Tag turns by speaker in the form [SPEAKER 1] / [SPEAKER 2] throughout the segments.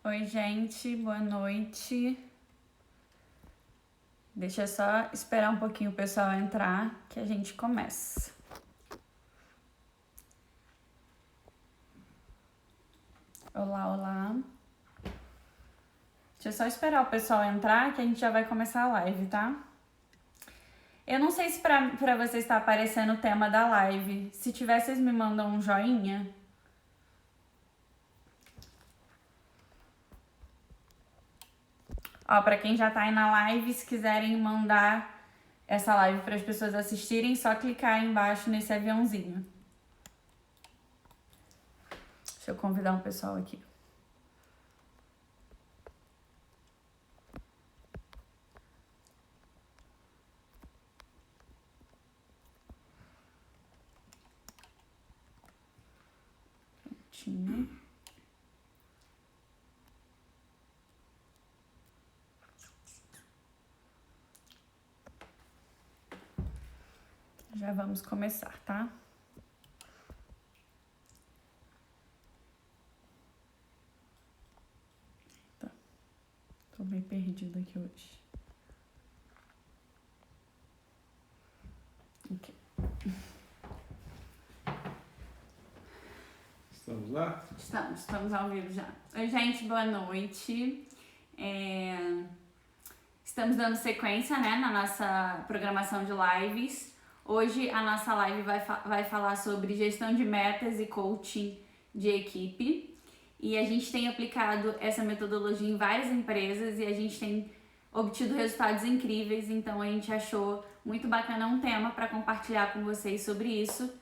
[SPEAKER 1] Oi, gente, boa noite. Deixa eu só esperar um pouquinho o pessoal entrar que a gente começa. Olá, olá. Deixa eu só esperar o pessoal entrar que a gente já vai começar a live, tá? Eu não sei se pra vocês está aparecendo o tema da live. Se tiver, vocês me mandam um joinha. Ó, pra quem já tá aí na live, se quiserem mandar essa live para as pessoas assistirem, só clicar aí embaixo nesse aviãozinho. Deixa eu convidar um pessoal aqui. Prontinho. Já vamos começar, tá? Tá. Tô meio perdida aqui hoje. Ok.
[SPEAKER 2] Estamos lá?
[SPEAKER 1] Estamos ao vivo já. Oi, gente, boa noite. Estamos dando sequência, né, na nossa programação de lives. Hoje a nossa live vai falar sobre gestão de metas e coaching de equipe. E a gente tem aplicado essa metodologia em várias empresas e a gente tem obtido resultados incríveis. Então a gente achou muito bacana um tema para compartilhar com vocês sobre isso.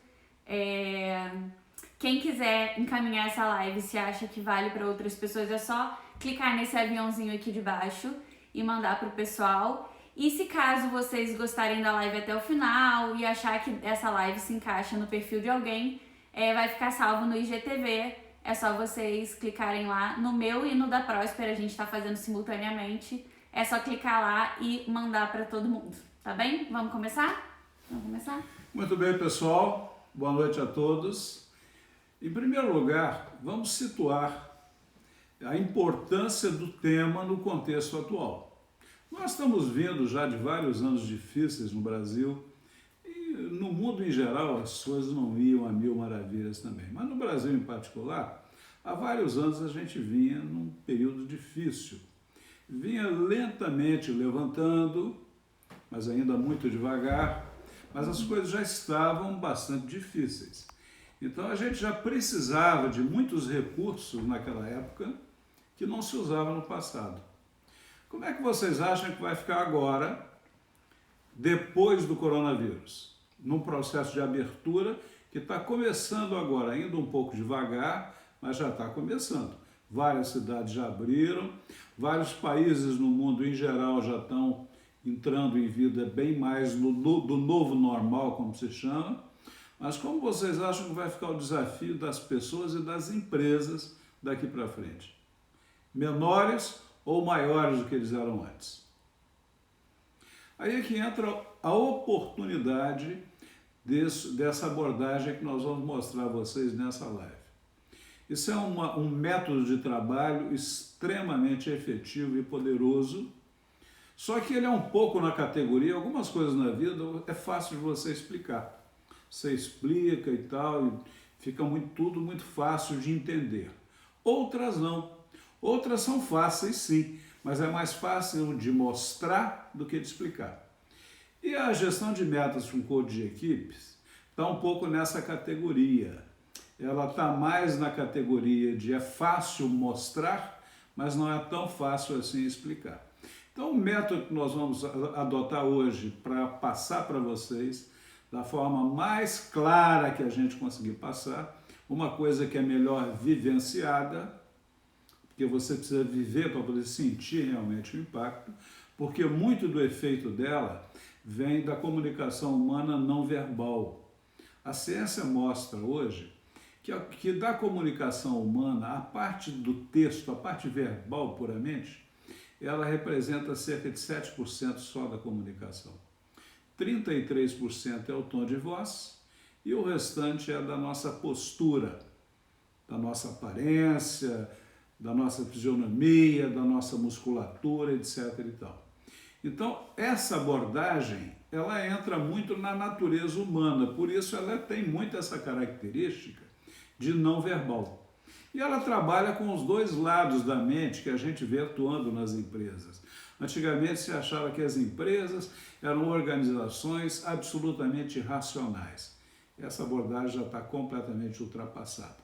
[SPEAKER 1] Quem quiser encaminhar essa live, se acha que vale para outras pessoas, é só clicar nesse aviãozinho aqui de baixo e mandar pro pessoal. E se caso vocês gostarem da live até o final e achar que essa live se encaixa no perfil de alguém, vai ficar salvo no IGTV. É só vocês clicarem lá no meu e no da Próspera, a gente tá fazendo simultaneamente. É só clicar lá e mandar para todo mundo, tá bem? Vamos começar? Vamos começar?
[SPEAKER 2] Muito bem, pessoal. Boa noite a todos. Em primeiro lugar, vamos situar a importância do tema no contexto atual. Nós estamos vendo já de vários anos difíceis no Brasil e no mundo em geral as coisas não iam a mil maravilhas também. Mas no Brasil em particular, há vários anos a gente vinha num período difícil. Vinha lentamente levantando, mas ainda muito devagar, mas as coisas já estavam bastante difíceis. Então a gente já precisava de muitos recursos naquela época que não se usava no passado. Como é que vocês acham que vai ficar agora, depois do coronavírus? Num processo de abertura que está começando agora, ainda um pouco devagar, mas já está começando. Várias cidades já abriram, vários países no mundo em geral já estão entrando em vida bem mais do novo normal, como se chama. Mas como vocês acham que vai ficar o desafio das pessoas e das empresas daqui para frente? Menores ou maiores do que eles eram antes? Aí é que entra a oportunidade dessa abordagem que nós vamos mostrar a vocês nessa live. Isso é um método de trabalho extremamente efetivo e poderoso, só que ele é um pouco na categoria, algumas coisas na vida é fácil de você explicar. Você explica e tal, e fica tudo muito fácil de entender. Outras não. Outras são fáceis sim, mas é mais fácil de mostrar do que de explicar. E a gestão de metas com coach de equipes está um pouco nessa categoria. Ela está mais na categoria de é fácil mostrar, mas não é tão fácil assim explicar. Então o método que nós vamos adotar hoje para passar para vocês da forma mais clara que a gente conseguir passar, uma coisa que é melhor vivenciada, porque você precisa viver para poder sentir realmente o impacto, porque muito do efeito dela vem da comunicação humana não verbal. A ciência mostra hoje que da comunicação humana, a parte do texto, a parte verbal puramente, ela representa cerca de 7% só da comunicação. 33% é o tom de voz e o restante é da nossa postura, da nossa aparência, da nossa fisionomia, da nossa musculatura, etc. e tal. Então, essa abordagem, ela entra muito na natureza humana, por isso ela tem muito essa característica de não verbal. E ela trabalha com os dois lados da mente que a gente vê atuando nas empresas. Antigamente se achava que as empresas eram organizações absolutamente racionais. Essa abordagem já está completamente ultrapassada.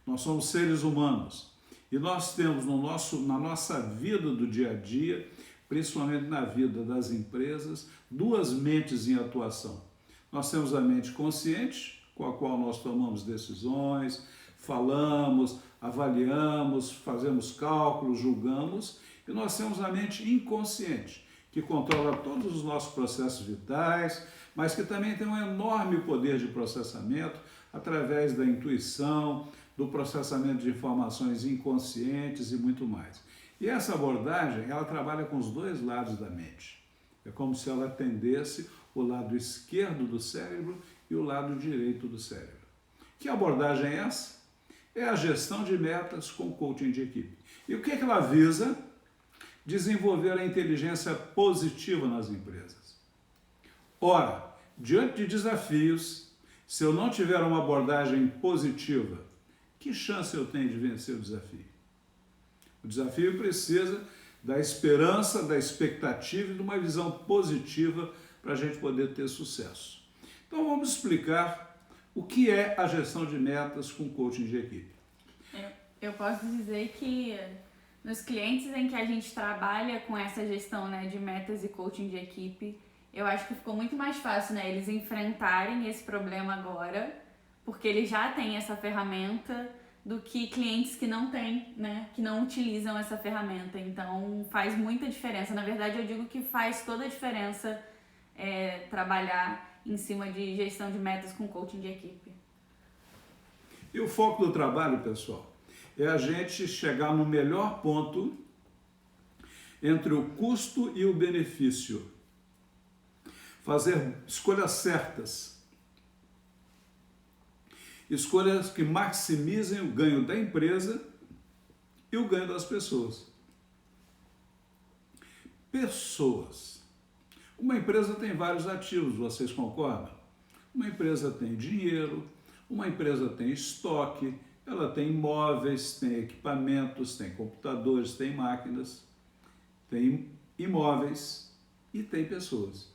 [SPEAKER 2] Nós somos seres humanos e nós temos na nossa vida do dia a dia, principalmente na vida das empresas, duas mentes em atuação. Nós temos a mente consciente, com a qual nós tomamos decisões, falamos, avaliamos, fazemos cálculos, julgamos, e nós temos a mente inconsciente, que controla todos os nossos processos vitais, mas que também tem um enorme poder de processamento através da intuição, do processamento de informações inconscientes e muito mais. E essa abordagem, ela trabalha com os dois lados da mente. É como se ela atendesse o lado esquerdo do cérebro e o lado direito do cérebro. Que abordagem é essa? É a gestão de metas com coaching de equipe. E o que ela visa? Desenvolver a inteligência positiva nas empresas. Ora, diante de desafios, se eu não tiver uma abordagem positiva, que chance eu tenho de vencer o desafio? O desafio precisa da esperança, da expectativa e de uma visão positiva para a gente poder ter sucesso. Então vamos explicar o que é a gestão de metas com coaching de equipe.
[SPEAKER 1] Eu posso dizer que nos clientes em que a gente trabalha com essa gestão, né, de metas e coaching de equipe, eu acho que ficou muito mais fácil, né, eles enfrentarem esse problema agora, porque eles já têm essa ferramenta, do que clientes que não têm, né, que não utilizam essa ferramenta. Então faz muita diferença. Na verdade, eu digo que faz toda a diferença trabalhar em cima de gestão de metas com coaching de equipe.
[SPEAKER 2] E o foco do trabalho, pessoal, é a gente chegar no melhor ponto entre o custo e o benefício. Fazer escolhas certas. Escolhas que maximizem o ganho da empresa e o ganho das pessoas. Pessoas. Uma empresa tem vários ativos, vocês concordam? Uma empresa tem dinheiro, uma empresa tem estoque, ela tem imóveis, tem equipamentos, tem computadores, tem máquinas, tem imóveis e tem pessoas.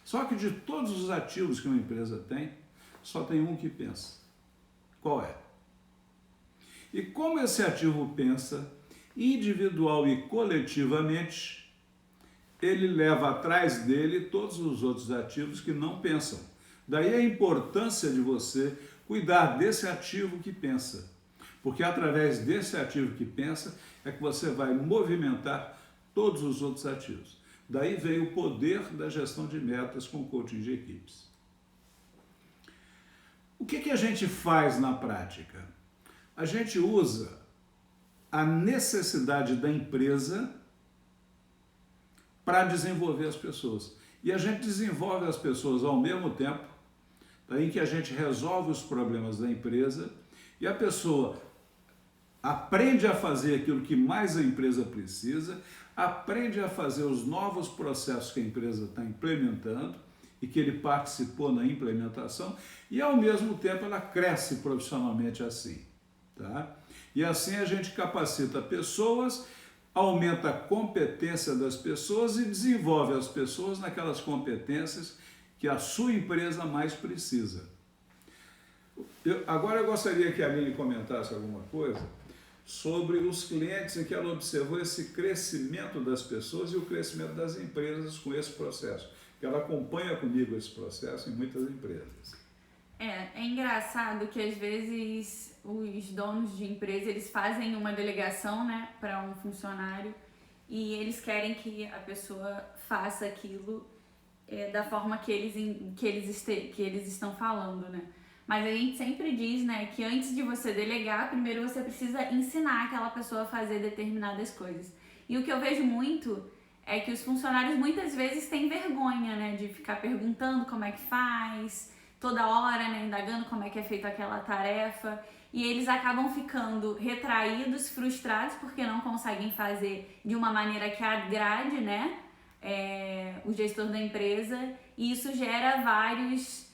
[SPEAKER 2] Só que de todos os ativos que uma empresa tem, só tem um que pensa. Qual é? E como esse ativo pensa, individual e coletivamente, ele leva atrás dele todos os outros ativos que não pensam. Daí a importância de você cuidar desse ativo que pensa. Porque através desse ativo que pensa é que você vai movimentar todos os outros ativos. Daí vem o poder da gestão de metas com coaching de equipes. O que a gente faz na prática? A gente usa a necessidade da empresa para desenvolver as pessoas. E a gente desenvolve as pessoas ao mesmo tempo, daí que a gente resolve os problemas da empresa e a pessoa aprende a fazer aquilo que mais a empresa precisa, aprende a fazer os novos processos que a empresa está implementando e que ele participou na implementação, e ao mesmo tempo ela cresce profissionalmente assim. Tá? E assim a gente capacita pessoas, aumenta a competência das pessoas e desenvolve as pessoas naquelas competências que a sua empresa mais precisa. Agora eu gostaria que a Aline comentasse alguma coisa sobre os clientes em que ela observou esse crescimento das pessoas e o crescimento das empresas com esse processo. Ela acompanha comigo esse processo em muitas empresas.
[SPEAKER 1] É engraçado que às vezes os donos de empresa, eles fazem uma delegação, né, para um funcionário e eles querem que a pessoa faça aquilo da forma que eles estão falando, né? Mas a gente sempre diz, né, que antes de você delegar, primeiro você precisa ensinar aquela pessoa a fazer determinadas coisas. E o que eu vejo muito é que os funcionários muitas vezes têm vergonha, né, de ficar perguntando como é que faz, toda hora, né, indagando como é que é feita aquela tarefa. e eles acabam ficando retraídos, frustrados, porque não conseguem fazer de uma maneira que agrade, né, o gestor da empresa, e isso gera vários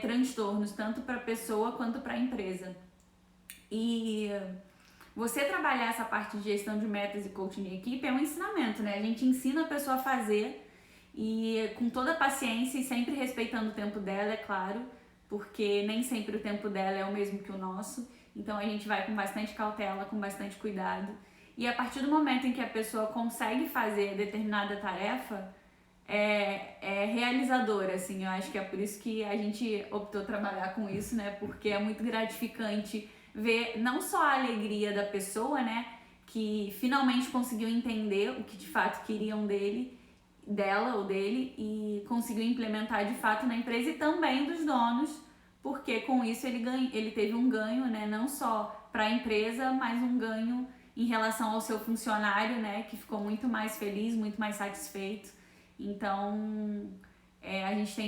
[SPEAKER 1] transtornos, tanto para a pessoa quanto para a empresa. E você trabalhar essa parte de gestão de metas e coaching de equipe é um ensinamento, né? A gente ensina a pessoa a fazer, e com toda a paciência e sempre respeitando o tempo dela, é claro, porque nem sempre o tempo dela é o mesmo que o nosso, então a gente vai com bastante cautela, com bastante cuidado, e a partir do momento em que a pessoa consegue fazer determinada tarefa, é realizadora, assim. Eu acho que é por isso que a gente optou trabalhar com isso, né, porque é muito gratificante ver não só a alegria da pessoa, né, que finalmente conseguiu entender o que de fato queriam dela ou dele, e conseguiu implementar de fato na empresa, e também dos donos, porque com isso ele teve um ganho, né, não só para a empresa, mas um ganho em relação ao seu funcionário, né, que ficou muito mais feliz, muito mais satisfeito. Então, a gente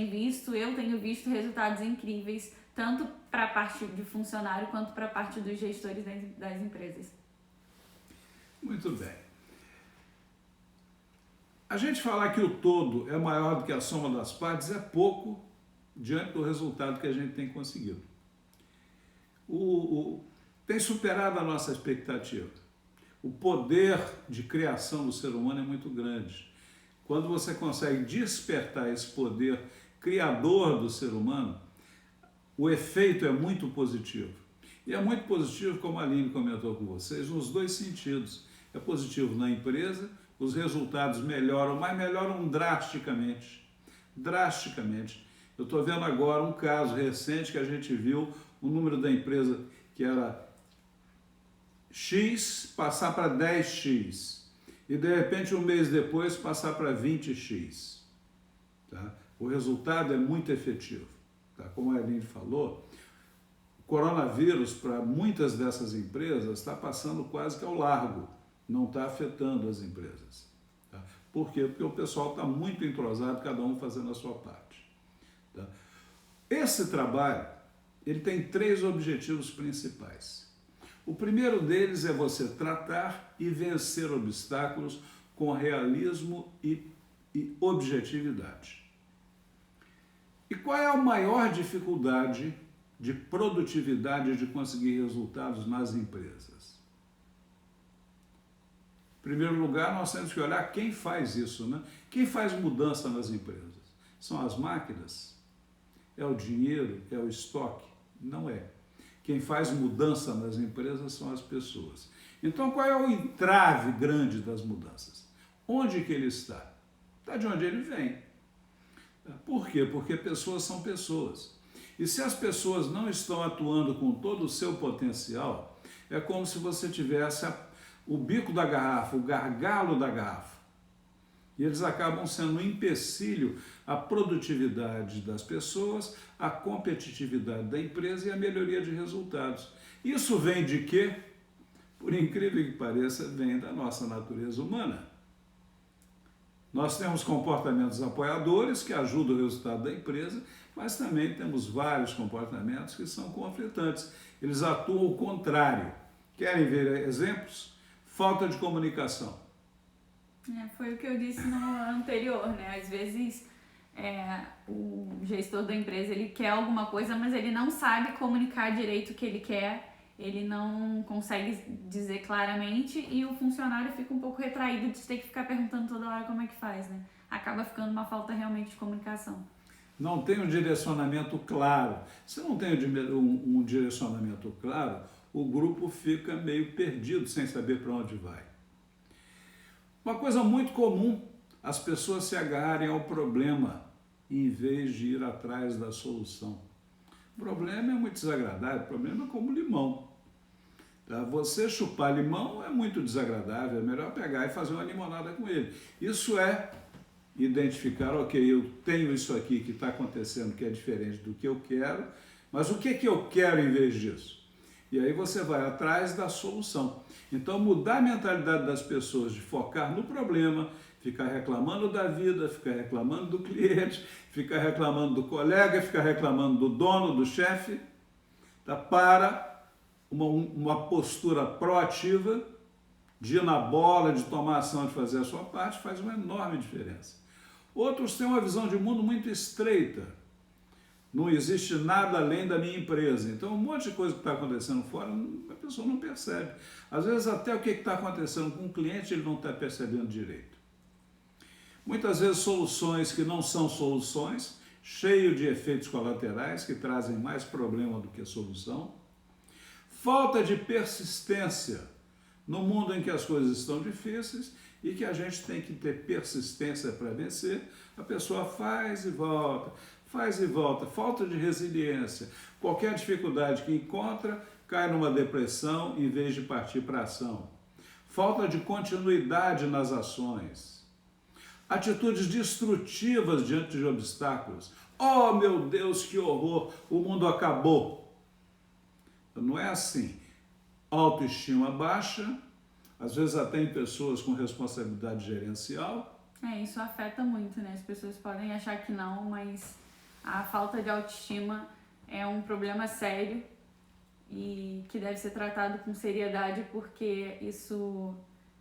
[SPEAKER 1] eu tenho visto resultados incríveis, tanto para a parte de funcionário quanto para a parte dos gestores das empresas.
[SPEAKER 2] Muito bem. A gente falar que o todo é maior do que a soma das partes é pouco diante do resultado que a gente tem conseguido. Tem superado a nossa expectativa. O poder de criação do ser humano é muito grande. Quando você consegue despertar esse poder criador do ser humano, o efeito é muito positivo. E é muito positivo, como a Aline comentou com vocês, nos dois sentidos. É positivo na empresa, os resultados melhoram, mas melhoram drasticamente. Drasticamente. Eu estou vendo agora um caso recente que a gente viu o número da empresa que era X passar para 10X. E de repente, um mês depois, passar para 20X. Tá? O resultado é muito efetivo. Tá? Como a Aline falou, o coronavírus, para muitas dessas empresas, está passando quase que ao largo. Não está afetando as empresas. Tá? Por quê? Porque o pessoal está muito entrosado, cada um fazendo a sua parte. Tá? Esse trabalho, ele tem 3 objetivos principais. O primeiro deles é você tratar e vencer obstáculos com realismo e objetividade. E qual é a maior dificuldade de produtividade, de conseguir resultados nas empresas? Em primeiro lugar, nós temos que olhar quem faz isso, né? Quem faz mudança nas empresas? São as máquinas? É o dinheiro? É o estoque? Não é. Quem faz mudança nas empresas são as pessoas. Então, qual é o entrave grande das mudanças? Onde que ele está? Está de onde ele vem. Por quê? Porque pessoas são pessoas. E se as pessoas não estão atuando com todo o seu potencial, é como se você tivesse o bico da garrafa, o gargalo da garrafa. E eles acabam sendo um empecilho à produtividade das pessoas, à competitividade da empresa e à melhoria de resultados. Isso vem de quê? Por incrível que pareça, vem da nossa natureza humana. Nós temos comportamentos apoiadores que ajudam o resultado da empresa, mas também temos vários comportamentos que são conflitantes. Eles atuam ao contrário. Querem ver exemplos? Falta de comunicação.
[SPEAKER 1] Foi o que eu disse no anterior, né? Às vezes o gestor da empresa, ele quer alguma coisa, mas ele não sabe comunicar direito o que ele quer, ele não consegue dizer claramente, e o funcionário fica um pouco retraído de ter que ficar perguntando toda hora como é que faz, né? Acaba ficando uma falta realmente de comunicação.
[SPEAKER 2] Não tem um direcionamento claro. Se não tem um direcionamento claro, o grupo fica meio perdido, sem saber para onde vai. Uma coisa muito comum, as pessoas se agarrarem ao problema em vez de ir atrás da solução. O problema é muito desagradável, o problema é como limão. Você chupar limão é muito desagradável, é melhor pegar e fazer uma limonada com ele. Isso é identificar, ok, eu tenho isso aqui que está acontecendo que é diferente do que eu quero, mas o que eu quero em vez disso? E aí você vai atrás da solução. Então, mudar a mentalidade das pessoas de focar no problema, ficar reclamando da vida, ficar reclamando do cliente, ficar reclamando do colega, ficar reclamando do dono, do chefe, para uma postura proativa, de ir na bola, de tomar ação, de fazer a sua parte, faz uma enorme diferença. Outros têm uma visão de mundo muito estreita. Não existe nada além da minha empresa. Então, um monte de coisa que está acontecendo fora, a pessoa não percebe. Às vezes, até o que está acontecendo com o cliente, ele não está percebendo direito. Muitas vezes, soluções que não são soluções, cheio de efeitos colaterais, que trazem mais problema do que solução. Falta de persistência no mundo em que as coisas estão difíceis e que a gente tem que ter persistência para vencer. A pessoa faz e volta, faz e volta. Falta de resiliência. Qualquer dificuldade que encontra, cai numa depressão em vez de partir para a ação. Falta de continuidade nas ações. Atitudes destrutivas diante de obstáculos. Oh, meu Deus, que horror! O mundo acabou. Não é assim. Autoestima baixa, às vezes até em pessoas com responsabilidade gerencial.
[SPEAKER 1] Isso afeta muito, né? As pessoas podem achar que não, mas a falta de autoestima é um problema sério e que deve ser tratado com seriedade, porque isso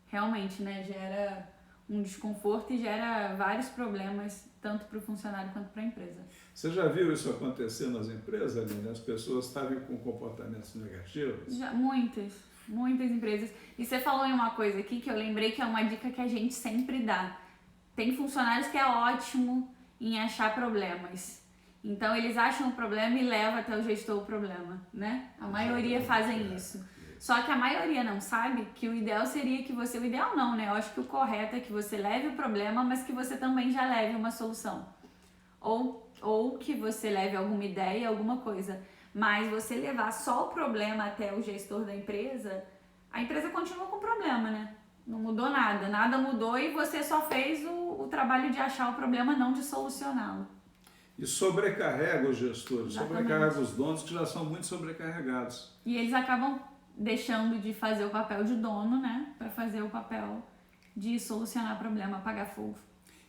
[SPEAKER 1] realmente, né, gera um desconforto e gera vários problemas, tanto para o funcionário quanto para a empresa.
[SPEAKER 2] Você já viu isso acontecer nas empresas, Aline? As pessoas estarem com comportamentos negativos?
[SPEAKER 1] Já, muitas empresas. E você falou em uma coisa aqui que eu lembrei que é uma dica que a gente sempre dá. Tem funcionários que é ótimo em achar problemas. Então eles acham o problema e levam até o gestor o problema, né? A maioria fazem isso. Só que a maioria não sabe que o ideal seria que você... O ideal não, né? Eu acho que o correto é que você leve o problema, mas que você também já leve uma solução. Ou que você leve alguma ideia, alguma coisa. Mas você levar só o problema até o gestor da empresa, a empresa continua com o problema, né? Não mudou nada, nada mudou e você só fez o trabalho de achar o problema, não de solucioná-lo.
[SPEAKER 2] E sobrecarrega os gestores,
[SPEAKER 1] Exatamente.
[SPEAKER 2] Sobrecarrega os donos que já são muito sobrecarregados.
[SPEAKER 1] E eles acabam deixando de fazer o papel de dono, né? Para fazer o papel de solucionar problema, apagar fogo.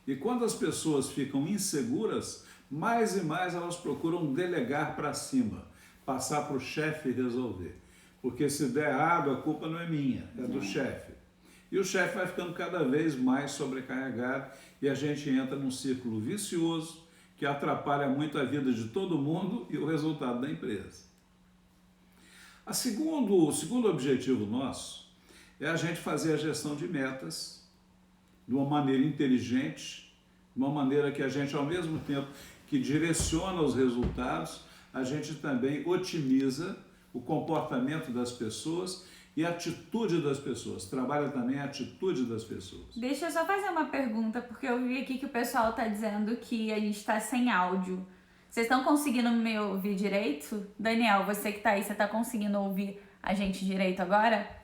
[SPEAKER 2] E quando as pessoas ficam inseguras, mais e mais elas procuram delegar para cima, passar para o chefe resolver. Porque se der errado, a culpa não é minha, é do chefe. E o chefe vai ficando cada vez mais sobrecarregado e a gente entra num círculo vicioso que atrapalha muito a vida de todo mundo e o resultado da empresa. O segundo objetivo nosso é a gente fazer a gestão de metas de uma maneira inteligente, de uma maneira que a gente, ao mesmo tempo que direciona os resultados, a gente também otimiza o comportamento das pessoas e a atitude das pessoas. Trabalha também a atitude das pessoas.
[SPEAKER 1] Deixa eu só fazer uma pergunta, porque eu vi aqui que o pessoal está dizendo que a gente está sem áudio. Vocês estão conseguindo me ouvir direito? Daniel, você que está aí, você está conseguindo ouvir a gente direito agora?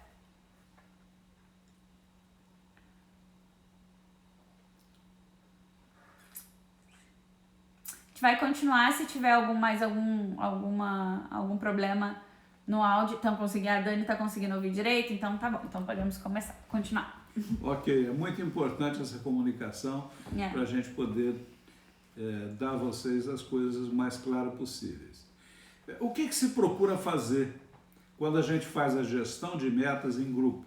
[SPEAKER 1] A gente vai continuar, se tiver algum problema no áudio. A Dani está conseguindo ouvir direito? Então tá bom, então podemos continuar.
[SPEAKER 2] Ok, é muito importante essa comunicação para a gente poder dar a vocês as coisas mais claras possíveis. O que se procura fazer quando a gente faz a gestão de metas em grupo?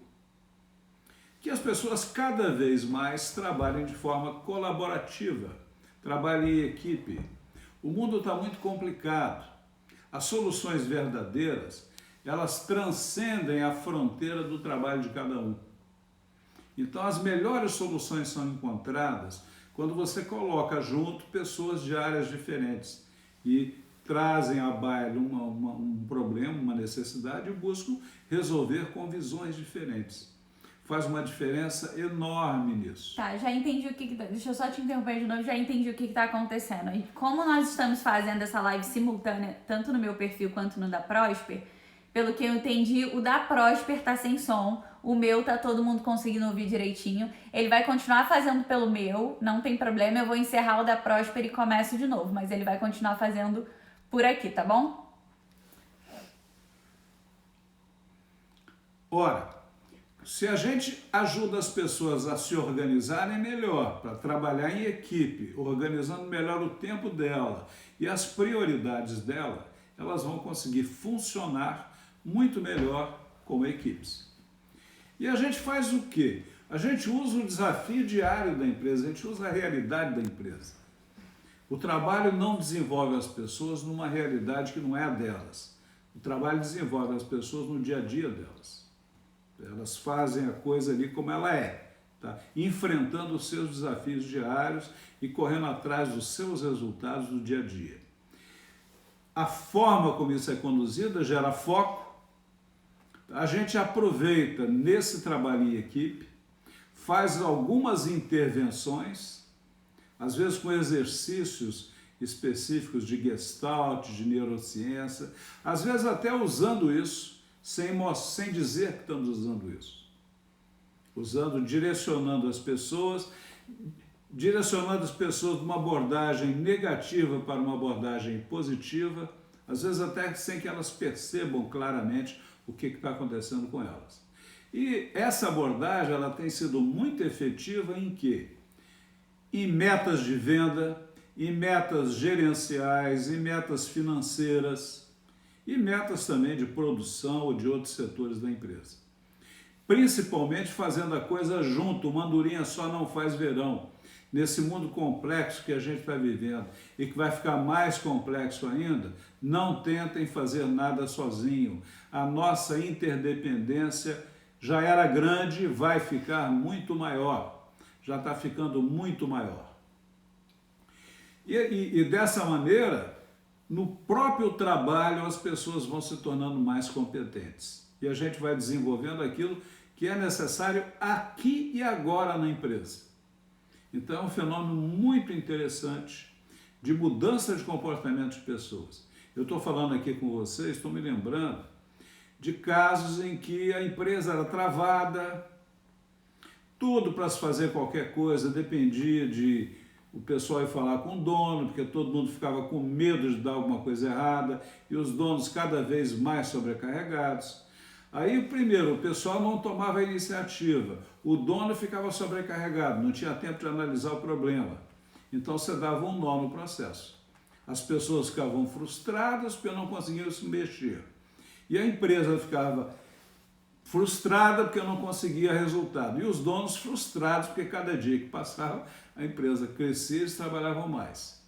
[SPEAKER 2] Que as pessoas cada vez mais trabalhem de forma colaborativa, trabalhem em equipe. O mundo está muito complicado. As soluções verdadeiras, elas transcendem a fronteira do trabalho de cada um. Então, as melhores soluções são encontradas quando você coloca junto pessoas de áreas diferentes e trazem à baila um problema, uma necessidade e buscam resolver com visões diferentes. Faz uma diferença enorme nisso.
[SPEAKER 1] Tá, já entendi o que... Deixa eu só te interromper de novo, já entendi o que está acontecendo. E como nós estamos fazendo essa live simultânea, tanto no meu perfil quanto no da Prosper, pelo que eu entendi, o da Prosper tá sem som, o meu tá todo mundo conseguindo ouvir direitinho. Ele vai continuar fazendo pelo meu, não tem problema, eu vou encerrar o da Prosper e começo de novo, mas ele vai continuar fazendo por aqui, tá bom?
[SPEAKER 2] Ora, se a gente ajuda as pessoas a se organizarem melhor, para trabalhar em equipe, organizando melhor o tempo dela e as prioridades dela, elas vão conseguir funcionar muito melhor como equipes. E a gente faz o quê? A gente usa o desafio diário da empresa, a gente usa a realidade da empresa. O trabalho não desenvolve as pessoas numa realidade que não é a delas. O trabalho desenvolve as pessoas no dia a dia delas. Elas fazem a coisa ali como ela é, tá? Enfrentando os seus desafios diários e correndo atrás dos seus resultados do dia a dia. A forma como isso é conduzida gera foco. A gente aproveita nesse trabalho em equipe, faz algumas intervenções, às vezes com exercícios específicos de Gestalt, de neurociência, às vezes até usando isso, sem dizer que estamos usando isso. Direcionando as pessoas de uma abordagem negativa para uma abordagem positiva, às vezes até sem que elas percebam claramente o que está acontecendo com elas. E essa abordagem ela tem sido muito efetiva em quê? Em metas de venda, em metas gerenciais, em metas financeiras e metas também de produção ou de outros setores da empresa. Principalmente fazendo a coisa junto, uma andorinha só não faz verão. Nesse mundo complexo que a gente está vivendo e que vai ficar mais complexo ainda, não tentem fazer nada sozinho. A nossa interdependência já era grande e vai ficar muito maior. Já está ficando muito maior. E dessa maneira, no próprio trabalho, as pessoas vão se tornando mais competentes. E a gente vai desenvolvendo aquilo que é necessário aqui e agora na empresa. Então é um fenômeno muito interessante de mudança de comportamento de pessoas. Eu estou falando aqui com vocês, estou me lembrando de casos em que a empresa era travada, tudo para se fazer qualquer coisa dependia de o pessoal ir falar com o dono, porque todo mundo ficava com medo de dar alguma coisa errada e os donos cada vez mais sobrecarregados. Aí, primeiro, o pessoal não tomava a iniciativa, o dono ficava sobrecarregado, não tinha tempo de analisar o problema. Então, você dava um nó no processo. As pessoas ficavam frustradas porque não conseguiam se mexer. E a empresa ficava frustrada porque não conseguia resultado. E os donos frustrados porque cada dia que passava, a empresa crescia e eles trabalhavam mais.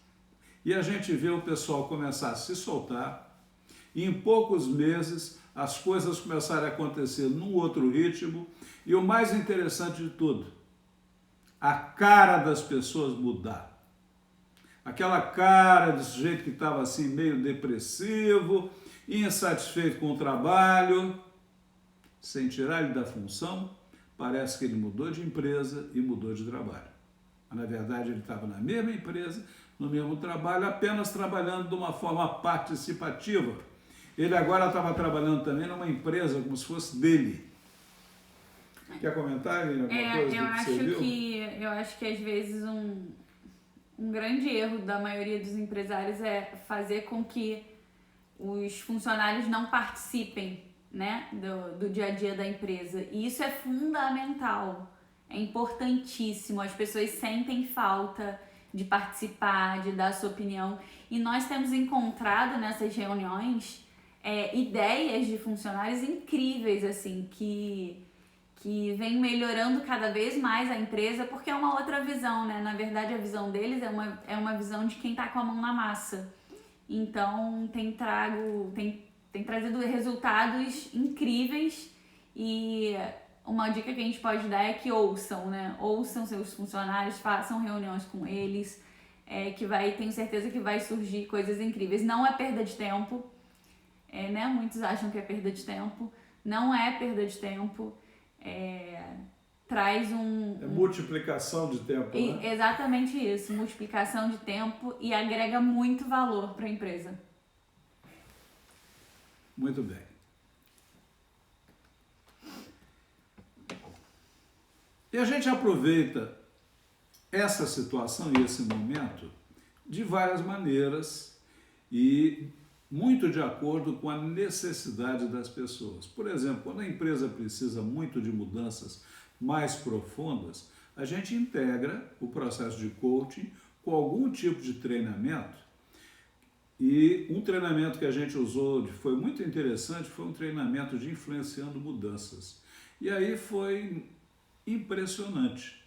[SPEAKER 2] E a gente vê o pessoal começar a se soltar, e em poucos meses as coisas começaram a acontecer num outro ritmo, e o mais interessante de tudo, a cara das pessoas mudar. Aquela cara desse jeito que estava assim meio depressivo, insatisfeito com o trabalho, sem tirar ele da função, parece que ele mudou de empresa e mudou de trabalho. Mas, na verdade, ele estava na mesma empresa, no mesmo trabalho, apenas trabalhando de uma forma participativa. Ele agora estava trabalhando também numa empresa como se fosse dele. Quer comentar alguma coisa
[SPEAKER 1] eu acho que às vezes um grande erro da maioria dos empresários é fazer com que os funcionários não participem, né, do dia a dia da empresa. E isso é fundamental, é importantíssimo. As pessoas sentem falta de participar, de dar a sua opinião. E nós temos encontrado nessas reuniões ideias de funcionários incríveis, assim, que vem melhorando cada vez mais a empresa, porque é uma outra visão, né? Na verdade, a visão deles é uma visão de quem está com a mão na massa. Então, tem trazido resultados incríveis, e uma dica que a gente pode dar é que ouçam, né? Ouçam seus funcionários, façam reuniões com eles, tenho certeza que vai surgir coisas incríveis. Não é perda de tempo, né? Muitos acham que é perda de tempo. Não é perda de tempo. Traz
[SPEAKER 2] multiplicação de tempo, né?
[SPEAKER 1] Exatamente isso, multiplicação de tempo, e agrega muito valor para a empresa.
[SPEAKER 2] Muito bem. E a gente aproveita essa situação e esse momento de várias maneiras e muito de acordo com a necessidade das pessoas. Por exemplo, quando a empresa precisa muito de mudanças mais profundas, a gente integra o processo de coaching com algum tipo de treinamento E um treinamento que a gente usou, foi muito interessante, foi um treinamento de influenciando mudanças. E aí foi impressionante.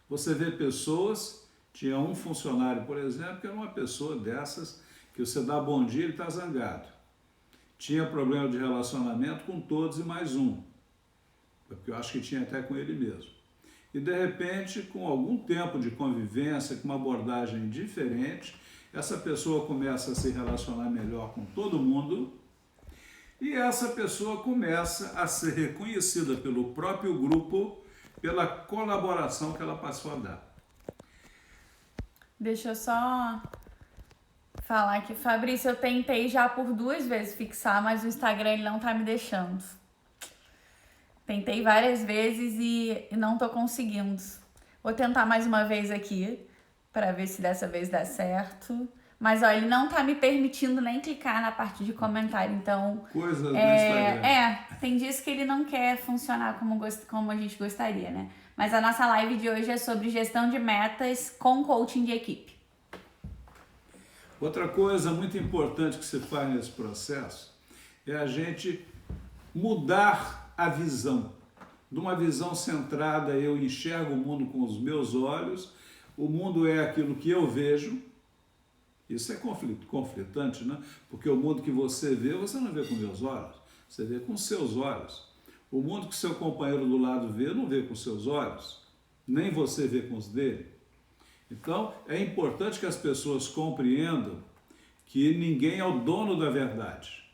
[SPEAKER 2] Você vê pessoas, tinha um funcionário, por exemplo, que era uma pessoa dessas, que você dá bom dia, ele está zangado. Tinha problema de relacionamento com todos e mais um, porque eu acho que tinha até com ele mesmo. E de repente, com algum tempo de convivência, com uma abordagem diferente, essa pessoa começa a se relacionar melhor com todo mundo e essa pessoa começa a ser reconhecida pelo próprio grupo pela colaboração que ela passou a dar.
[SPEAKER 1] Deixa eu só falar aqui, Fabrício, eu tentei já por 2 vezes fixar, mas o Instagram ele não tá me deixando. Tentei várias vezes e não tô conseguindo. Vou tentar mais uma vez aqui, para ver se dessa vez dá certo. Mas, ó, ele não tá me permitindo nem clicar na parte de comentário, então...
[SPEAKER 2] Coisas do Instagram.
[SPEAKER 1] Tem dias que ele não quer funcionar como a gente gostaria, né? Mas a nossa live de hoje é sobre gestão de metas com coaching de equipe.
[SPEAKER 2] Outra coisa muito importante que se faz nesse processo é a gente mudar a visão. De uma visão centrada, eu enxergo o mundo com os meus olhos, o mundo é aquilo que eu vejo. Isso é conflitante, né? Porque o mundo que você não vê com meus olhos, você vê com seus olhos. O mundo que seu companheiro do lado vê, não vê com seus olhos, nem você vê com os dele. Então, é importante que as pessoas compreendam que ninguém é o dono da verdade.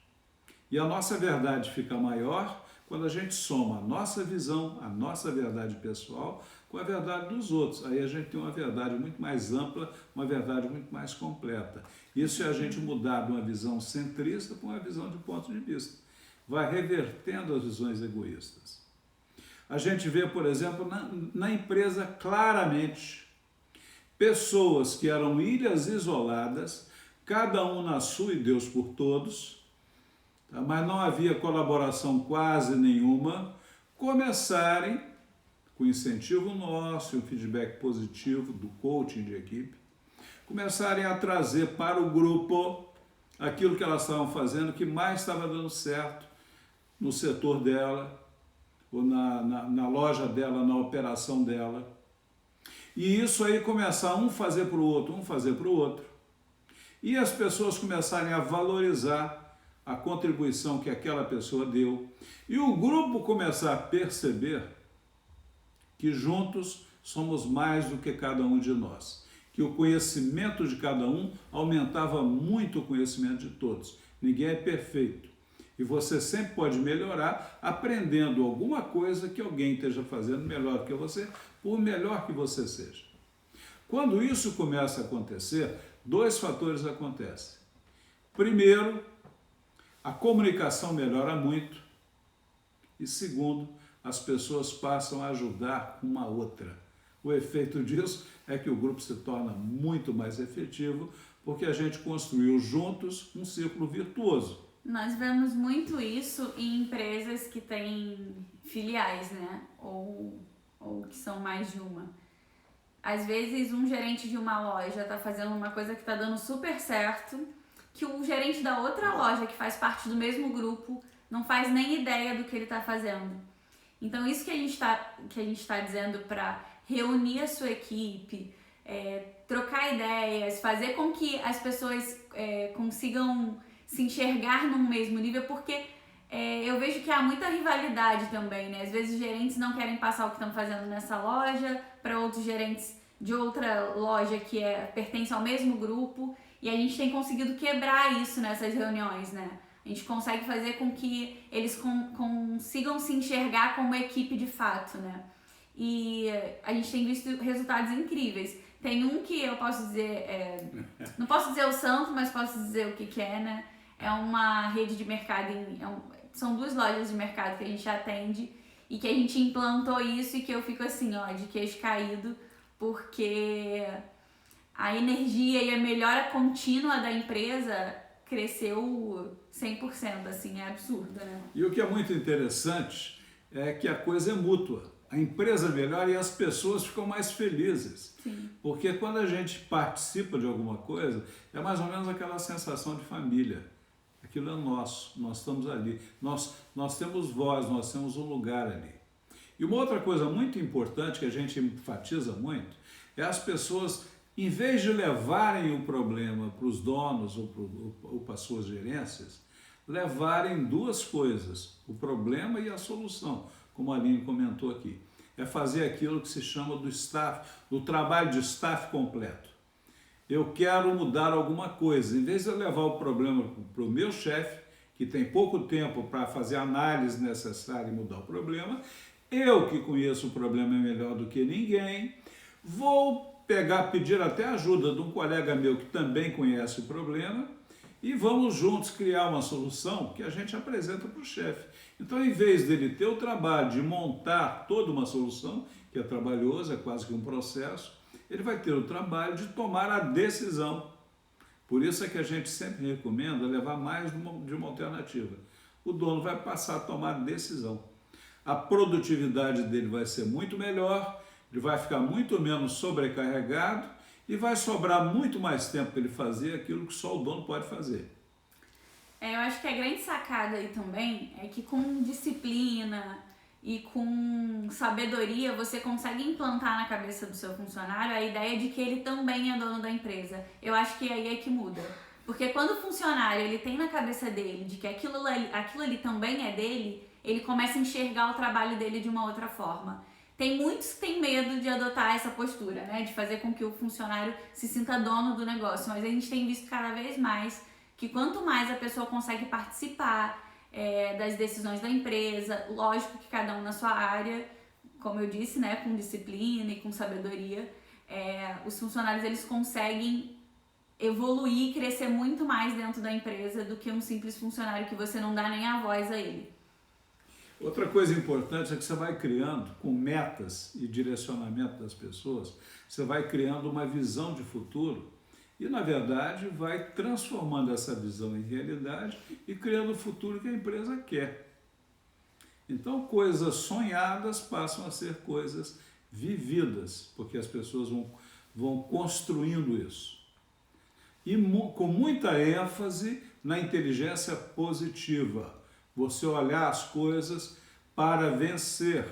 [SPEAKER 2] E a nossa verdade fica maior quando a gente soma a nossa visão, a nossa verdade pessoal, com a verdade dos outros. Aí a gente tem uma verdade muito mais ampla, uma verdade muito mais completa. Isso é a gente mudar de uma visão centrista para uma visão de ponto de vista. Vai revertendo as visões egoístas. A gente vê, por exemplo, na empresa claramente, pessoas que eram ilhas isoladas, cada um na sua e Deus por todos, mas não havia colaboração quase nenhuma, começarem, com incentivo nosso e um feedback positivo do coaching de equipe, começarem a trazer para o grupo aquilo que elas estavam fazendo, que mais estava dando certo no setor dela, ou na loja dela, na operação dela. E isso aí começar um fazer para o outro, um fazer para o outro. E as pessoas começarem a valorizar a contribuição que aquela pessoa deu. E o grupo começar a perceber que juntos somos mais do que cada um de nós. Que o conhecimento de cada um aumentava muito o conhecimento de todos. Ninguém é perfeito. E você sempre pode melhorar aprendendo alguma coisa que alguém esteja fazendo melhor do que você, por melhor que você seja. Quando isso começa a acontecer, 2 fatores acontecem. Primeiro, a comunicação melhora muito. E segundo, as pessoas passam a ajudar uma outra. O efeito disso é que o grupo se torna muito mais efetivo, porque a gente construiu juntos um círculo virtuoso.
[SPEAKER 1] Nós vemos muito isso em empresas que têm filiais, né? Ou que são mais de uma. Às vezes um gerente de uma loja está fazendo uma coisa que está dando super certo, que o gerente da outra loja, que faz parte do mesmo grupo, não faz nem ideia do que ele está fazendo. Então isso que a gente está dizendo para reunir a sua equipe, trocar ideias, fazer com que as pessoas consigam se enxergar num mesmo nível, porque eu vejo que há muita rivalidade também, né? Às vezes os gerentes não querem passar o que estão fazendo nessa loja para outros gerentes de outra loja que pertence ao mesmo grupo, e a gente tem conseguido quebrar isso nessas reuniões, né? A gente consegue fazer com que eles consigam se enxergar como equipe de fato, né? E a gente tem visto resultados incríveis. Tem um que eu posso dizer, não posso dizer o santo, mas posso dizer o que é, né? É uma rede de mercado, são 2 lojas de mercado que a gente atende e que a gente implantou isso e que eu fico assim, ó, de queixo caído, porque a energia e a melhora contínua da empresa cresceu 100%, assim, é absurdo, né?
[SPEAKER 2] E o que é muito interessante é que a coisa é mútua. a empresa melhora e as pessoas ficam mais felizes.
[SPEAKER 1] Sim.
[SPEAKER 2] Porque quando a gente participa de alguma coisa, é mais ou menos aquela sensação de família. Aquilo é nosso, nós estamos ali, nós temos voz, nós temos um lugar ali. E uma outra coisa muito importante que a gente enfatiza muito é as pessoas, em vez de levarem o problema para os donos ou para as suas gerências, levarem duas coisas, o problema e a solução, como a Aline comentou aqui. É fazer aquilo que se chama do trabalho de staff completo. Eu quero mudar alguma coisa. Em vez de eu levar o problema para o meu chefe, que tem pouco tempo para fazer a análise necessária e mudar o problema, eu que conheço o problema melhor do que ninguém, vou pedir até ajuda de um colega meu que também conhece o problema e vamos juntos criar uma solução que a gente apresenta para o chefe. Então, em vez dele ter o trabalho de montar toda uma solução, que é trabalhoso, é quase que um processo, ele vai ter o trabalho de tomar a decisão. Por isso é que a gente sempre recomenda levar mais de uma alternativa. O dono vai passar a tomar decisão. A produtividade dele vai ser muito melhor, ele vai ficar muito menos sobrecarregado e vai sobrar muito mais tempo para ele fazer aquilo que só o dono pode fazer.
[SPEAKER 1] Eu acho que a grande sacada aí também é que com disciplina e com sabedoria você consegue implantar na cabeça do seu funcionário a ideia de que ele também é dono da empresa. Eu acho que aí é que muda. Porque quando o funcionário ele tem na cabeça dele de que aquilo ali também é dele, ele começa a enxergar o trabalho dele de uma outra forma. Tem muitos que têm medo de adotar essa postura, né? De fazer com que o funcionário se sinta dono do negócio. Mas a gente tem visto cada vez mais que quanto mais a pessoa consegue participar das decisões da empresa, lógico que cada um na sua área, como eu disse, né, com disciplina e com sabedoria, os funcionários eles conseguem evoluir e crescer muito mais dentro da empresa do que um simples funcionário que você não dá nem a voz a ele.
[SPEAKER 2] Outra coisa importante é que você vai criando, com metas e direcionamento das pessoas, você vai criando uma visão de futuro e, na verdade, vai transformando essa visão em realidade e criando o futuro que a empresa quer. Então, coisas sonhadas passam a ser coisas vividas, porque as pessoas vão construindo isso. E com muita ênfase na inteligência positiva. Você olhar as coisas para vencer.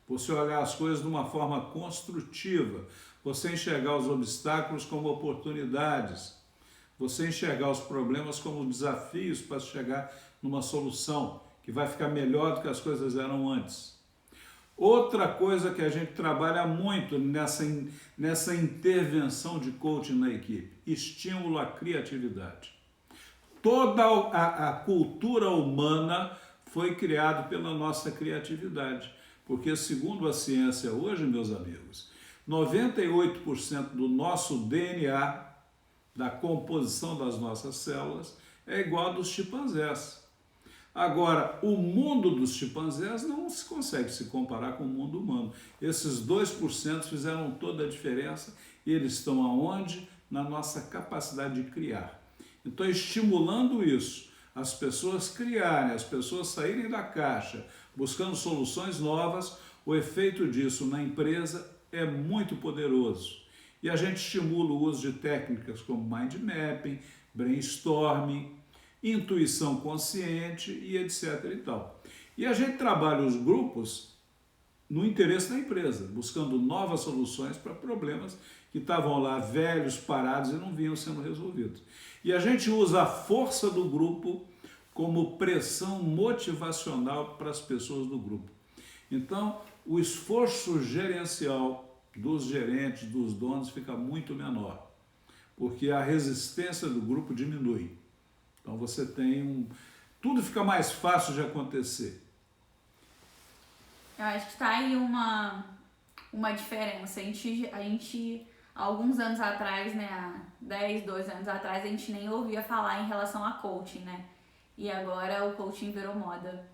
[SPEAKER 2] Você olhar as coisas de uma forma construtiva. Você enxergar os obstáculos como oportunidades. Você enxergar os problemas como desafios para chegar numa solução que vai ficar melhor do que as coisas eram antes. Outra coisa que a gente trabalha muito nessa intervenção de coaching na equipe, estímulo à criatividade. Toda a cultura humana foi criada pela nossa criatividade, porque segundo a ciência hoje, meus amigos, 98% do nosso DNA, da composição das nossas células, é igual a dos chimpanzés. Agora, o mundo dos chimpanzés não se consegue se comparar com o mundo humano. Esses 2% fizeram toda a diferença e eles estão aonde? Na nossa capacidade de criar. Então, estimulando isso, as pessoas criarem, as pessoas saírem da caixa, buscando soluções novas, o efeito disso na empresa é muito poderoso. E a gente estimula o uso de técnicas como mind mapping, brainstorming, intuição consciente e etc. e tal. E a gente trabalha os grupos no interesse da empresa, buscando novas soluções para problemas que estavam lá velhos, parados e não vinham sendo resolvidos. E a gente usa a força do grupo como pressão motivacional para as pessoas do grupo. Então, o esforço gerencial dos gerentes, dos donos, fica muito menor, porque a resistência do grupo diminui. Então você tem tudo fica mais fácil de acontecer.
[SPEAKER 1] Eu acho que está aí uma diferença. A gente, há alguns anos atrás, né, há 10, 12 anos atrás, a gente nem ouvia falar em relação a coaching, né? E agora o coaching virou moda.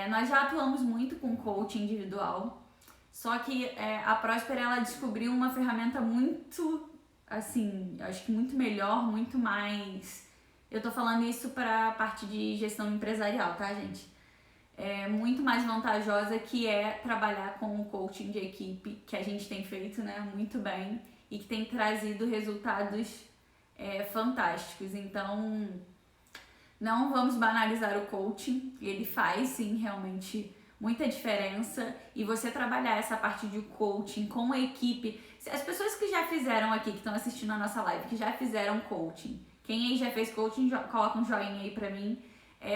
[SPEAKER 1] Nós já atuamos muito com coaching individual, só que a Próspera, ela descobriu uma ferramenta muito, assim, acho que muito melhor, muito mais... Eu tô falando isso para a parte de gestão empresarial, tá, gente? muito mais vantajosa, que é trabalhar com o coaching de equipe, que a gente tem feito, né, muito bem e que tem trazido resultados fantásticos. Então, não vamos banalizar o coaching, ele faz sim realmente muita diferença, e você trabalhar essa parte de coaching com a equipe. As pessoas que já fizeram aqui, que estão assistindo a nossa live, que já fizeram coaching, quem aí já fez coaching, coloca um joinha aí pra mim,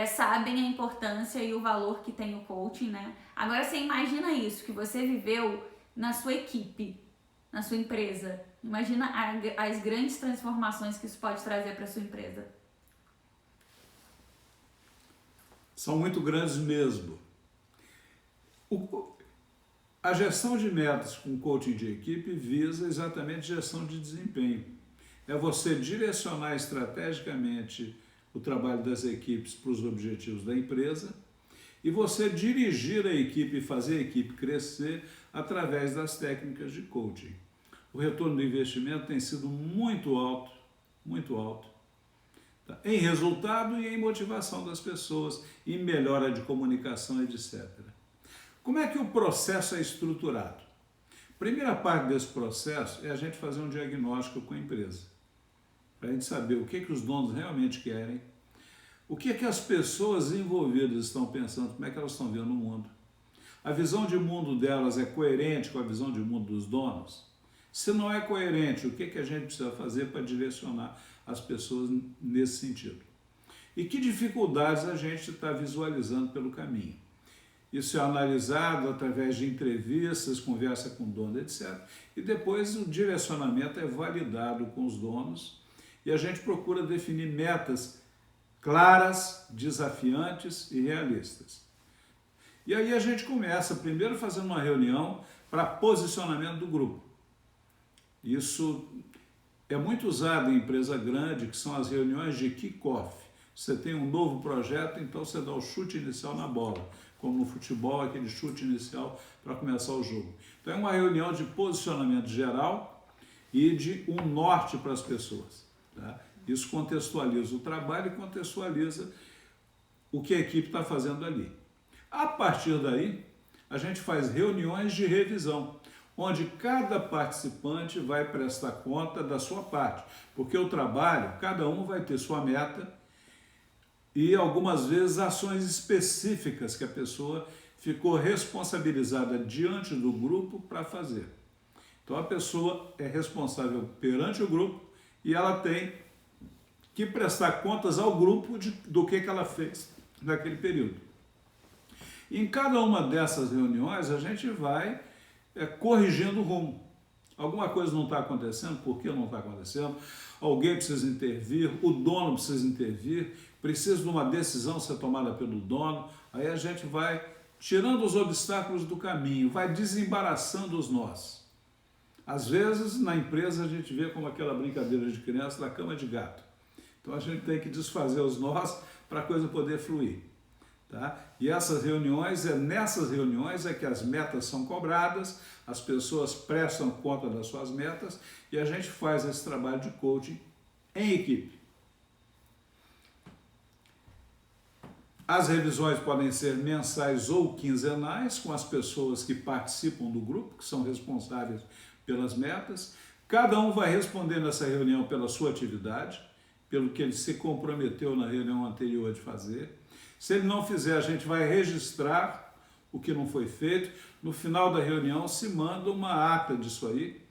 [SPEAKER 1] sabem a importância e o valor que tem o coaching, né? Agora você imagina isso, que você viveu na sua equipe, na sua empresa. Imagina as grandes transformações que isso pode trazer para sua empresa.
[SPEAKER 2] São muito grandes mesmo. A gestão de metas com coaching de equipe visa exatamente gestão de desempenho. É você direcionar estrategicamente o trabalho das equipes para os objetivos da empresa e você dirigir a equipe e fazer a equipe crescer através das técnicas de coaching. O retorno do investimento tem sido muito alto, tá? Em resultado e em motivação das pessoas, em melhora de comunicação, etc. Como é que o processo é estruturado? A primeira parte desse processo é a gente fazer um diagnóstico com a empresa, para a gente saber o que os donos realmente querem, o que as pessoas envolvidas estão pensando, como é que elas estão vendo o mundo. A visão de mundo delas é coerente com a visão de mundo dos donos? Se não é coerente, o que a gente precisa fazer para direcionar as pessoas nesse sentido? E que dificuldades a gente está visualizando pelo caminho? Isso é analisado através de entrevistas, conversa com o dono, etc. E depois o direcionamento é validado com os donos e a gente procura definir metas claras, desafiantes e realistas. E aí a gente começa primeiro fazendo uma reunião para posicionamento do grupo. Isso é muito usado em empresa grande, que são as reuniões de kick-off. Você tem um novo projeto, então você dá o chute inicial na bola, como no futebol, aquele chute inicial para começar o jogo. Então é uma reunião de posicionamento geral e de um norte para as pessoas, tá? Isso contextualiza o trabalho e contextualiza o que a equipe está fazendo ali. A partir daí, a gente faz reuniões de revisão, onde cada participante vai prestar conta da sua parte, porque o trabalho, cada um vai ter sua meta e algumas vezes ações específicas que a pessoa ficou responsabilizada diante do grupo para fazer. Então a pessoa é responsável perante o grupo e ela tem que prestar contas ao grupo do que ela fez naquele período. Em cada uma dessas reuniões a gente vai corrigindo o rumo. Alguma coisa não está acontecendo, por que não está acontecendo? Alguém precisa intervir, o dono precisa intervir, precisa de uma decisão ser tomada pelo dono, aí a gente vai tirando os obstáculos do caminho, vai desembaraçando os nós. Às vezes, na empresa, a gente vê como aquela brincadeira de criança da cama de gato. Então, a gente tem que desfazer os nós para a coisa poder fluir. Tá? E nessas reuniões é que as metas são cobradas, as pessoas prestam conta das suas metas e a gente faz esse trabalho de coaching em equipe. As revisões podem ser mensais ou quinzenais, com as pessoas que participam do grupo, que são responsáveis pelas metas. Cada um vai responder nessa reunião pela sua atividade, pelo que ele se comprometeu na reunião anterior de fazer. Se ele não fizer, a gente vai registrar o que não foi feito. No final da reunião se manda uma ata disso aí,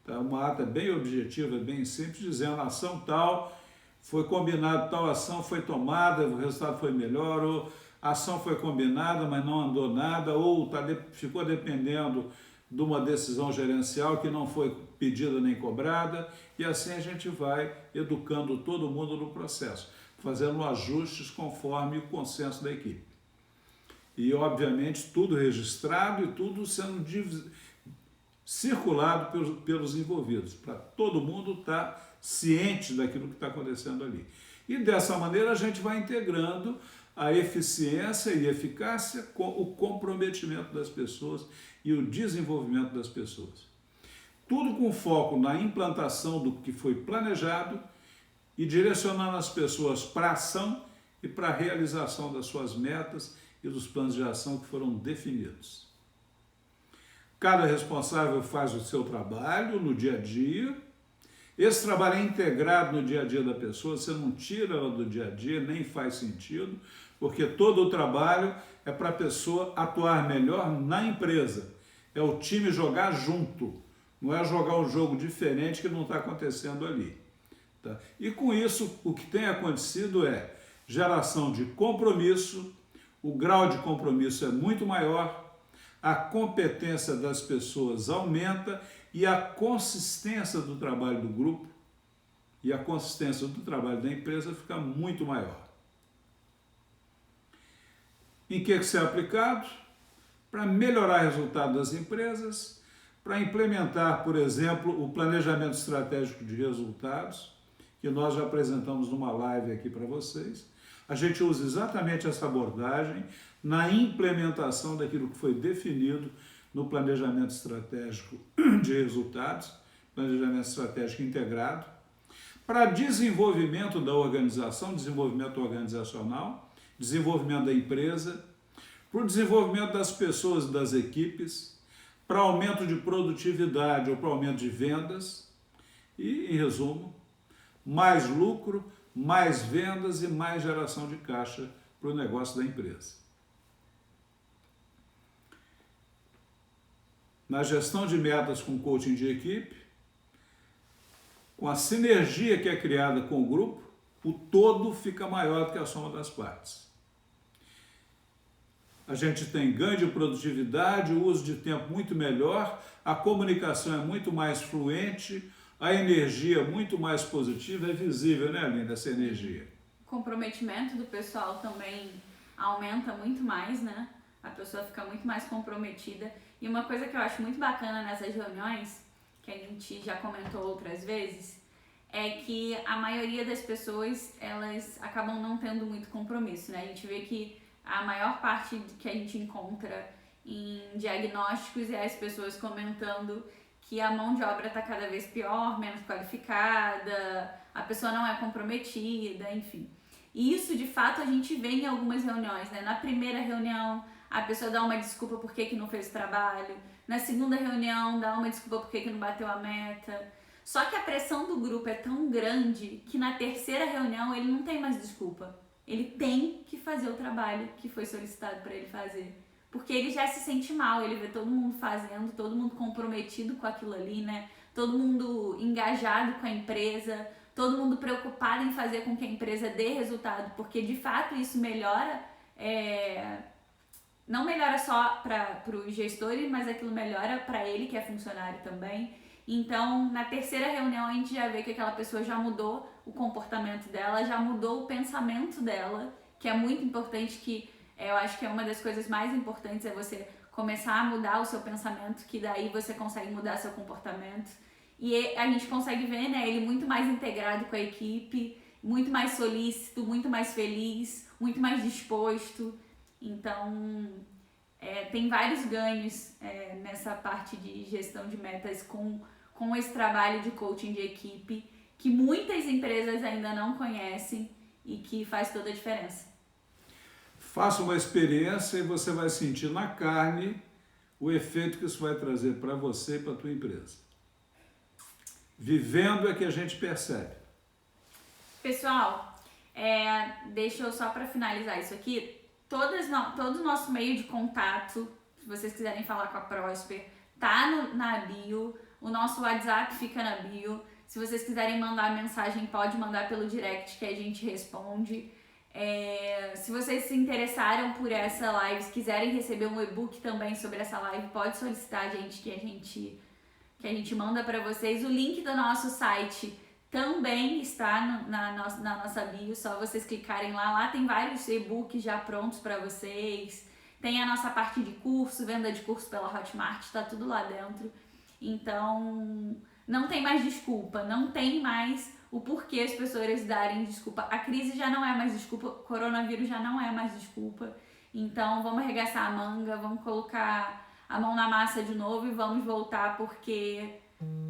[SPEAKER 2] tá? Uma ata bem objetiva, bem simples, dizendo a ação tal, foi combinado, tal ação foi tomada, o resultado foi melhor, ou a ação foi combinada, mas não andou nada, ou ficou dependendo de uma decisão gerencial que não foi pedida nem cobrada, e assim a gente vai educando todo mundo no processo, fazendo ajustes conforme o consenso da equipe. E, obviamente, tudo registrado e tudo sendo circulado pelos envolvidos, para todo mundo estar ciente daquilo que está acontecendo ali. E, dessa maneira, a gente vai integrando a eficiência e eficácia com o comprometimento das pessoas e o desenvolvimento das pessoas. Tudo com foco na implantação do que foi planejado e direcionando as pessoas para a ação e para a realização das suas metas e dos planos de ação que foram definidos. Cada responsável faz o seu trabalho no dia a dia. Esse trabalho é integrado no dia a dia da pessoa, você não tira ela do dia a dia, nem faz sentido, porque todo o trabalho é para a pessoa atuar melhor na empresa. É o time jogar junto, não é jogar um jogo diferente que não está acontecendo ali. Tá? E com isso, o que tem acontecido é geração de compromisso, o grau de compromisso é muito maior, a competência das pessoas aumenta e a consistência do trabalho do grupo e a consistência do trabalho da empresa fica muito maior. Em que isso é aplicado? Para melhorar o resultado das empresas, para implementar, por exemplo, o planejamento estratégico de resultados, que nós já apresentamos numa live aqui para vocês. A gente usa exatamente essa abordagem na implementação daquilo que foi definido no planejamento estratégico de resultados, planejamento estratégico integrado, para desenvolvimento da organização, desenvolvimento organizacional, desenvolvimento da empresa, para o desenvolvimento das pessoas e das equipes, para aumento de produtividade ou para aumento de vendas e, em resumo, mais lucro, mais vendas e mais geração de caixa para o negócio da empresa. Na gestão de metas com coaching de equipe, com a sinergia que é criada com o grupo, o todo fica maior do que a soma das partes. A gente tem ganho de produtividade, o uso de tempo muito melhor, a comunicação é muito mais fluente, a energia é muito mais positiva, é visível, né, Aline, essa energia?
[SPEAKER 1] O comprometimento do pessoal também aumenta muito mais, né? A pessoa fica muito mais comprometida. E uma coisa que eu acho muito bacana nessas reuniões, que a gente já comentou outras vezes, é que a maioria das pessoas, elas acabam não tendo muito compromisso, né? A gente vê que a maior parte que a gente encontra em diagnósticos é as pessoas comentando que a mão de obra está cada vez pior, menos qualificada, a pessoa não é comprometida, enfim. E isso, de fato, a gente vê em algumas reuniões, né? Na primeira reunião, a pessoa dá uma desculpa por que não fez o trabalho. Na segunda reunião, dá uma desculpa por que não bateu a meta. Só que a pressão do grupo é tão grande que na terceira reunião ele não tem mais desculpa. Ele tem que fazer o trabalho que foi solicitado para ele fazer. Porque ele já se sente mal, ele vê todo mundo fazendo, todo mundo comprometido com aquilo ali, né? Todo mundo engajado com a empresa, todo mundo preocupado em fazer com que a empresa dê resultado, porque de fato isso melhora, não melhora só para os gestores, mas aquilo melhora para ele que é funcionário também. Então, na terceira reunião, a gente já vê que aquela pessoa já mudou o comportamento dela, já mudou o pensamento dela, que é muito importante, que eu acho que é uma das coisas mais importantes, é você começar a mudar o seu pensamento, que daí você consegue mudar seu comportamento. E a gente consegue ver, né, ele muito mais integrado com a equipe, muito mais solícito, muito mais feliz, muito mais disposto. Então, tem vários ganhos nessa parte de gestão de metas com esse trabalho de coaching de equipe, que muitas empresas ainda não conhecem e que faz toda a diferença.
[SPEAKER 2] Faça uma experiência e você vai sentir na carne o efeito que isso vai trazer para você e para a tua empresa. Vivendo é que a gente percebe.
[SPEAKER 1] Pessoal, deixa eu só para finalizar isso aqui, todo o nosso meio de contato, se vocês quiserem falar com a Prosper, tá na bio, o nosso WhatsApp fica na bio. Se vocês quiserem mandar mensagem, pode mandar pelo direct que a gente responde. Se vocês se interessaram por essa live, se quiserem receber um e-book também sobre essa live, pode solicitar a gente que a gente manda para vocês. O link do nosso site também está na nossa bio, só vocês clicarem lá. Lá tem vários e-books já prontos para vocês. Tem a nossa parte de curso, venda de curso pela Hotmart, está tudo lá dentro. Então, não tem mais desculpa, não tem mais o porquê as pessoas darem desculpa. A crise já não é mais desculpa, o coronavírus já não é mais desculpa. Então, vamos arregaçar a manga, vamos colocar a mão na massa de novo e vamos voltar, porque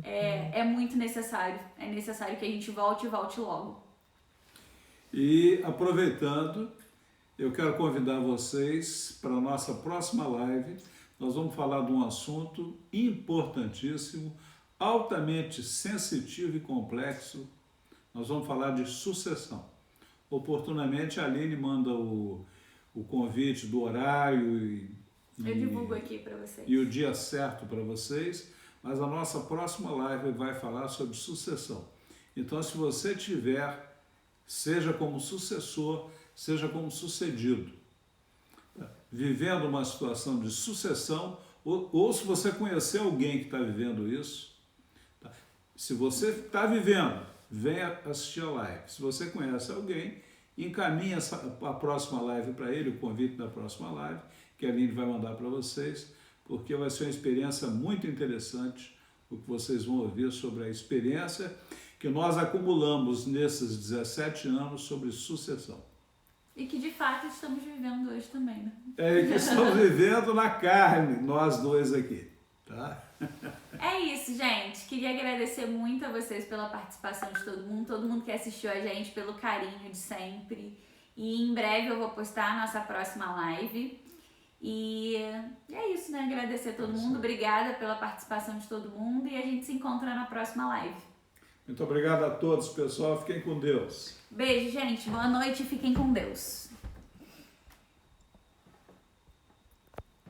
[SPEAKER 1] é muito necessário. É necessário que a gente volte e volte logo.
[SPEAKER 2] E aproveitando, Eu quero convidar vocês para a nossa próxima live. Nós vamos falar de um assunto importantíssimo, altamente sensitivo e complexo. Nós vamos falar de sucessão. Oportunamente, a Aline manda o convite do horário
[SPEAKER 1] Eu divulgo aqui para vocês.
[SPEAKER 2] e o dia certo para vocês, mas a nossa próxima live vai falar sobre sucessão. Então, se você tiver, seja como sucessor, seja como sucedido, vivendo uma situação de sucessão, ou se você conhecer alguém que está vivendo isso, tá? Se você está vivendo, venha assistir a live. Se você conhece alguém, encaminhe a próxima live para ele, o convite da próxima live, que a Aline vai mandar para vocês, porque vai ser uma experiência muito interessante, o que vocês vão ouvir sobre a experiência que nós acumulamos nesses 17 anos sobre sucessão.
[SPEAKER 1] E que de fato estamos vivendo hoje também, né?
[SPEAKER 2] É que estamos vivendo na carne, nós dois aqui, tá?
[SPEAKER 1] É isso, gente. Queria agradecer muito a vocês pela participação de todo mundo que assistiu a gente, pelo carinho de sempre. E em breve eu vou postar a nossa próxima live. E é isso, né? Agradecer a todo mundo. Obrigada pela participação de todo mundo e a gente se encontra na próxima live.
[SPEAKER 2] Muito obrigado a todos, pessoal. Fiquem com Deus.
[SPEAKER 1] Beijo, gente. Boa noite e fiquem com Deus.